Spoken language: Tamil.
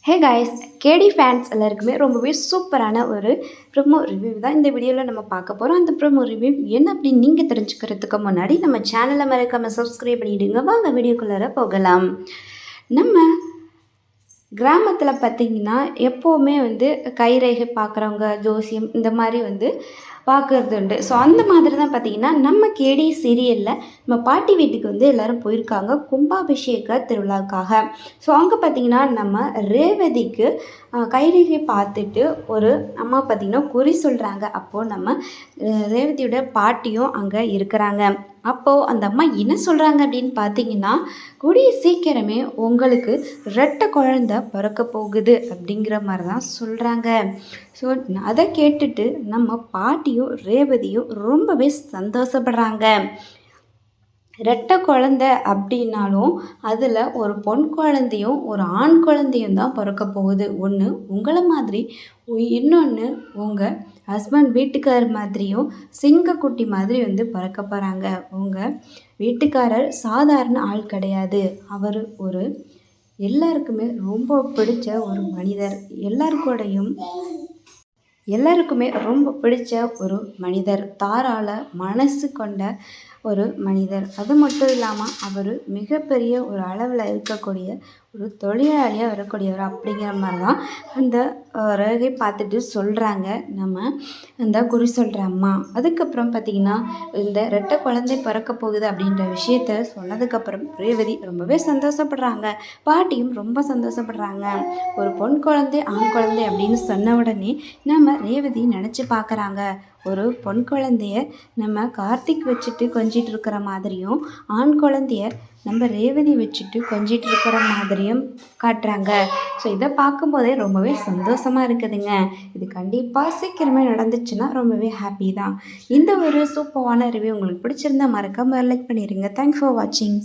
ஹே காய்ஸ், கேடி ஃபேன்ஸ் எல்லாருக்குமே ரொம்பவே சூப்பரான ஒரு ப்ரோமோ ரிவ்யூ தான் இந்த வீடியோவில் நம்ம பார்க்க போகிறோம். அந்த ப்ரோமோ ரிவ்யூ என்ன அப்படின்னு நீங்கள் தெரிஞ்சுக்கிறதுக்கு முன்னாடி நம்ம சேனலை மறக்காமல் சப்ஸ்கிரைப் பண்ணிவிடுங்க. வாங்க வீடியோக்குள்ளார போகலாம். நம்ம கிராமத்தில் பார்த்திங்கன்னா எப்போவுமே கைரேகை பார்க்குறவங்க, ஜோசியம் இந்த மாதிரி பார்க்குறது உண்டு. ஸோ அந்த மாதிரி தான் பார்த்திங்கன்னா நம்ம கேடி சீரியலில் நம்ம பாட்டி வீட்டுக்கு எல்லோரும் போயிருக்காங்க கும்பாபிஷேக திருவிழாவுக்காக. ஸோ அங்கே பார்த்திங்கன்னா நம்ம ரேவதிக்கு கைரேகை பார்த்துட்டு ஒரு அம்மா பார்த்திங்கன்னா குறி சொல்கிறாங்க. அப்போது நம்ம ரேவதியோட பாட்டியும் அங்கே இருக்கிறாங்க. அப்போது அந்த அம்மா என்ன சொல்கிறாங்க அப்படின்னு பார்த்தீங்கன்னா, கூடிய சீக்கிரமே உங்களுக்கு ரெட்டை குழந்தை பிறக்க போகுது அப்படிங்கிற மாதிரி தான் சொல்கிறாங்க. ஸோ அதை கேட்டுட்டு நம்ம பாட்டியும் ரேவதியும் ரொம்பவே சந்தோஷப்படுறாங்க. ரெட்டை குழந்தை அப்படின்னாலும் அதில் ஒரு பொன் குழந்தையும் ஒரு ஆண் குழந்தையும் தான் பிறக்க போகுது. ஒன்று உங்களை மாதிரி, இன்னொன்று உங்கள் ஹஸ்பண்ட் வீட்டுக்காரர் மாதிரியும் சிங்கக்குட்டி மாதிரி பிறக்க போகிறாங்க. உங்கள் வீட்டுக்காரர் சாதாரண ஆள் கிடையாது. அவர் ஒரு எல்லாருக்குமே ரொம்ப பிடிச்ச ஒரு மனிதர். எல்லாருக்குமே ரொம்ப பிடிச்ச ஒரு மனிதர். தாராள மனசு கொண்ட ஒரு மனிதர். அது மட்டும் இல்லாமல் அவர் மிகப்பெரிய ஒரு அளவில் இருக்கக்கூடிய ஒரு தொழிலாளியாக வரக்கூடியவர் அப்படிங்கிற மாதிரி தான் அந்த ரேகை பார்த்துட்டு சொல்கிறாங்க நம்ம அந்த குறி சொல்கிற அம்மா. அதுக்கப்புறம் பார்த்திங்கன்னா இந்த ரெட்டை குழந்தை பிறக்க போகுது அப்படின்ற விஷயத்த சொன்னதுக்கப்புறம் ரேவதி ரொம்பவே சந்தோஷப்படுறாங்க. பாட்டியும் ரொம்ப சந்தோஷப்படுறாங்க. ஒரு பொன் குழந்தை ஆண் குழந்தை அப்படின்னு சொன்ன உடனே நம்ம ரேவதி நினச்சி பார்க்குறாங்க. ஒரு பொன் குழந்தைய நம்ம கார்த்திக் வச்சுட்டு கொஞ்சிட்டு இருக்கிற மாதிரியும், ஆண் குழந்தைய நம்ம ரேவதி வச்சுட்டு கொஞ்சிட்டு இருக்கிற மாதிரியும் காட்டுறாங்க. ஸோ இதை பார்க்கும்போதே ரொம்பவே சந்தோஷமாக இருக்குதுங்க. இது கண்டிப்பாக சீக்கிரமே நடந்துச்சுன்னா ரொம்பவே ஹாப்பி தான். இந்த ஒரு சூப்பரான ரிவ்யூ உங்களுக்கு பிடிச்சிருந்தா மறக்காம லைக் பண்ணிடுங்க. தேங்க்ஸ் ஃபார் வாட்சிங்.